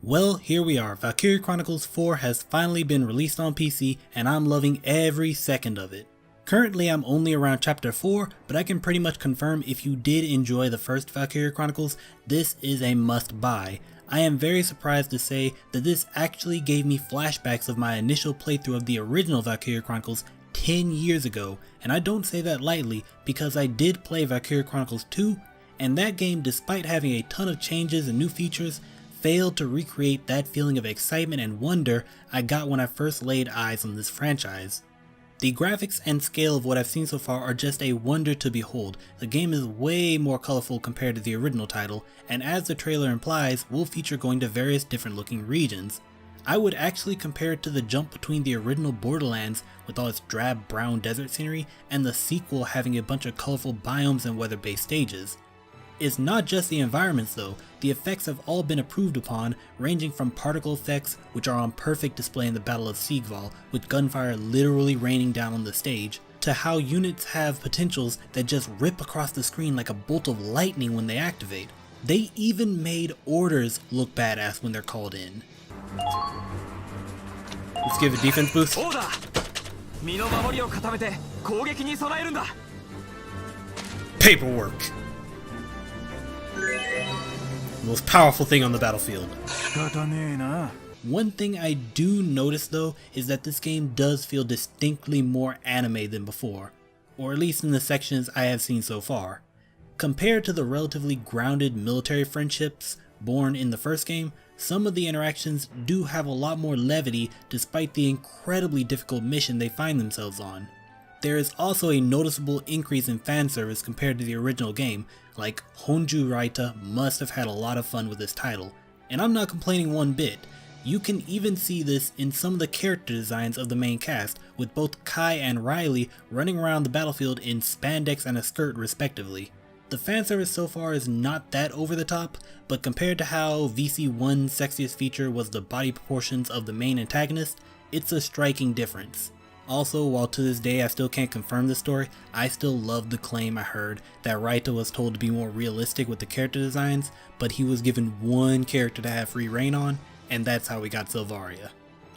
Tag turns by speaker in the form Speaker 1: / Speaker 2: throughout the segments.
Speaker 1: Well, here we are. Valkyria Chronicles 4 has finally been released on PC and I'm loving every second of it. Currently I'm only around chapter 4, but I can pretty much confirm if you did enjoy the first Valkyria Chronicles, this is a must buy. I am very surprised to say that this actually gave me flashbacks of my initial playthrough of the original Valkyria Chronicles 10 years ago, and I don't say that lightly because I did play Valkyria Chronicles 2, and that game, despite having a ton of changes and new features, failed to recreate that feeling of excitement and wonder I got when I first laid eyes on this franchise. The graphics and scale of what I've seen so far are just a wonder to behold. The game is way more colorful compared to the original title, and as the trailer implies, will feature going to various different looking regions. I would actually compare it to the jump between the original Borderlands with all its drab brown desert scenery and the sequel having a bunch of colorful biomes and weather-based stages. It's not just the environments though, the effects have all been improved upon, ranging from particle effects, which are on perfect display in the Battle of Sigval, with gunfire literally raining down on the stage, to how units have potentials that just rip across the screen like a bolt of lightning when they activate. They even made orders look badass when they're called in. Let's give a defense boost. Paperwork. Most powerful thing on the battlefield. One thing I do notice though is that this game does feel distinctly more anime than before, or at least in the sections I have seen so far. Compared to the relatively grounded military friendships born in the first game, some of the interactions do have a lot more levity despite the incredibly difficult mission they find themselves on. There is also a noticeable increase in fan service compared to the original game, like Honju Raita must have had a lot of fun with this title, and I'm not complaining one bit. You can even see this in some of the character designs of the main cast, with both Kai and Reilly running around the battlefield in spandex and a skirt respectively. The fanservice so far is not that over the top, but compared to how VC1's sexiest feature was the body proportions of the main antagonist, it's a striking difference. Also, while to this day I still can't confirm this story, I still love the claim I heard that Raita was told to be more realistic with the character designs, but he was given one character to have free reign on, and that's how we got Sylvaria.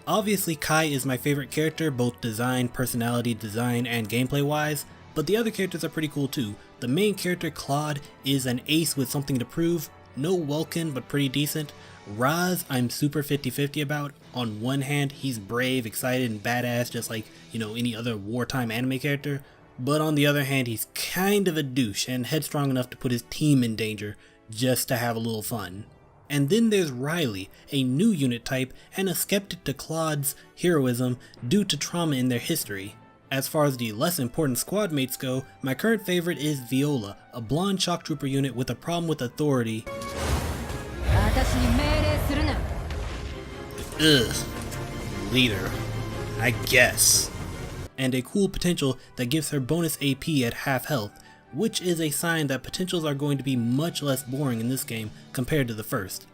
Speaker 1: Obviously Kai is my favorite character, both design, personality, design, and gameplay wise, but the other characters are pretty cool too. The main character, Claude, is an ace with something to prove, no Welkin but pretty decent. Raz, I'm super 50-50 about. On one hand, he's brave, excited, and badass just like, any other wartime anime character, but on the other hand, he's kind of a douche and headstrong enough to put his team in danger just to have a little fun. And then there's Reilly, a new unit type and a skeptic to Claude's heroism due to trauma in their history. As far as the less important squad mates go, my current favorite is Viola, a blonde shock trooper unit with a problem with authority. Ugh. Leader, I guess. And a cool potential that gives her bonus AP at half health, which is a sign that potentials are going to be much less boring in this game compared to the first.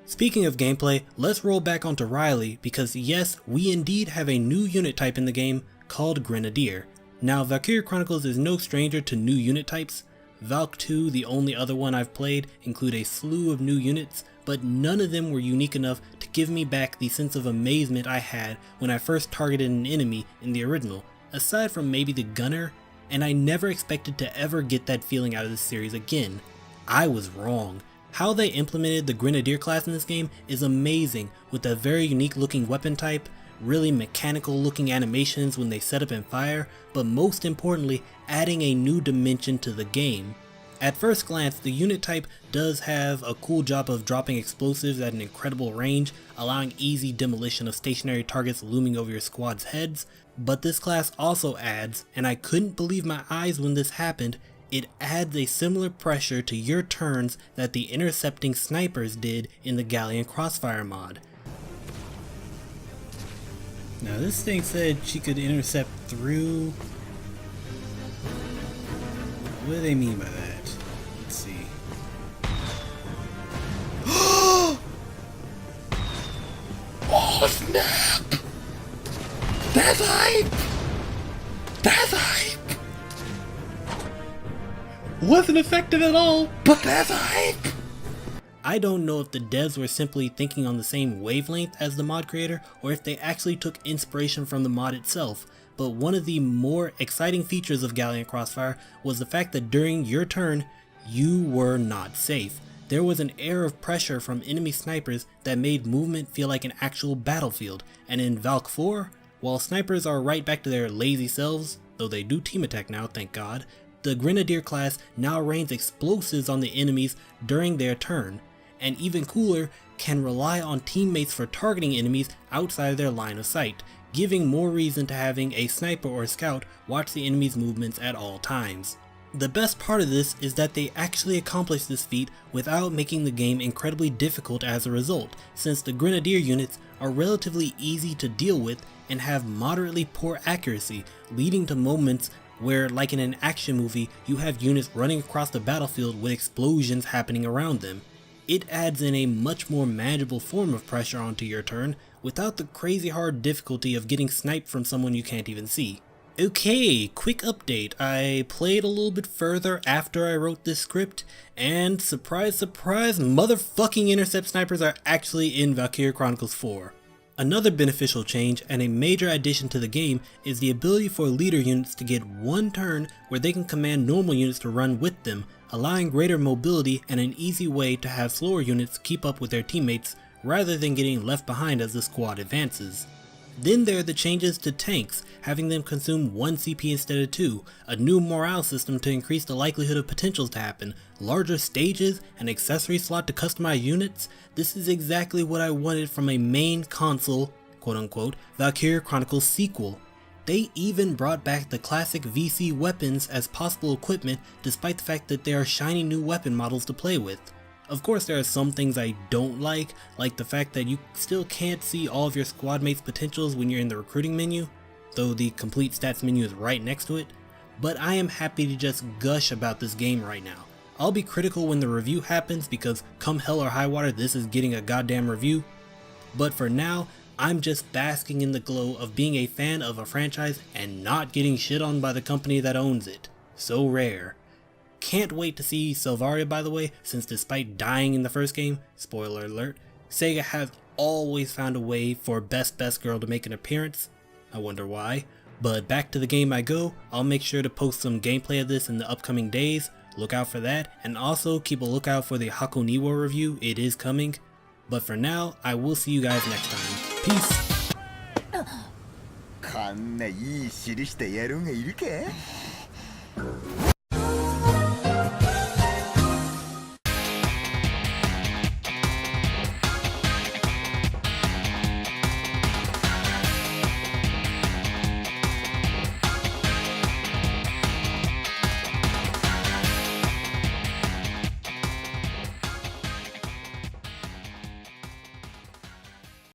Speaker 1: Speaking of gameplay, let's roll back onto Reilly because yes, we indeed have a new unit type in the game called Grenadier. Now Valkyria Chronicles is no stranger to new unit types. Valk 2, the only other one I've played, include a slew of new units, but none of them were unique enough to give me back the sense of amazement I had when I first targeted an enemy in the original, aside from maybe the gunner, and I never expected to ever get that feeling out of this series again. I was wrong. How they implemented the Grenadier class in this game is amazing, with a very unique looking weapon type, really mechanical looking animations when they set up and fire, but most importantly, adding a new dimension to the game. At first glance, the unit type does have a cool job of dropping explosives at an incredible range, allowing easy demolition of stationary targets looming over your squad's heads, but this class also adds, and I couldn't believe my eyes when this happened, it adds a similar pressure to your turns that the intercepting snipers did in the Galleon Crossfire mod. Now this thing said she could intercept through... What do they mean by that? Let's see. Oh snap! That's hype! That's hype! Wasn't effective at all, but that's hype! I don't know if the devs were simply thinking on the same wavelength as the mod creator or if they actually took inspiration from the mod itself, but one of the more exciting features of Gallant Crossfire was the fact that during your turn, you were not safe. There was an air of pressure from enemy snipers that made movement feel like an actual battlefield, and in Valk 4, while snipers are right back to their lazy selves, though they do team attack now, thank God, the Grenadier class now rains explosives on the enemies during their turn, and even cooler, can rely on teammates for targeting enemies outside of their line of sight, giving more reason to having a sniper or scout watch the enemy's movements at all times. The best part of this is that they actually accomplished this feat without making the game incredibly difficult as a result, since the Grenadier units are relatively easy to deal with and have moderately poor accuracy, leading to moments where, like in an action movie, you have units running across the battlefield with explosions happening around them. It adds in a much more manageable form of pressure onto your turn without the crazy hard difficulty of getting sniped from someone you can't even see. Okay, quick update. I played a little bit further after I wrote this script, and surprise surprise, motherfucking intercept snipers are actually in Valkyria Chronicles 4. Another beneficial change and a major addition to the game is the ability for leader units to get one turn where they can command normal units to run with them, allowing greater mobility and an easy way to have slower units keep up with their teammates rather than getting left behind as the squad advances. Then there are the changes to tanks, having them consume 1 CP instead of 2, a new morale system to increase the likelihood of potentials to happen, larger stages, an accessory slot to customize units. This is exactly what I wanted from a main console, quote unquote, Valkyria Chronicles sequel. They even brought back the classic VC weapons as possible equipment despite the fact that there are shiny new weapon models to play with. Of course there are some things I don't like the fact that you still can't see all of your squad mates' potentials when you're in the recruiting menu, though the complete stats menu is right next to it, but I am happy to just gush about this game right now. I'll be critical when the review happens because come hell or high water this is getting a goddamn review, but for now I'm just basking in the glow of being a fan of a franchise and not getting shit on by the company that owns it. So rare. Can't wait to see Selvaria, by the way, since despite dying in the first game, spoiler alert, Sega has always found a way for best girl to make an appearance. I wonder why. But back to the game I go. I'll make sure to post some gameplay of this in the upcoming days. Look out for that, and also keep a lookout for the Hakoniwa review. It is coming. But for now, I will see you guys next time. Peace!
Speaker 2: こんないい印してやるんがいるか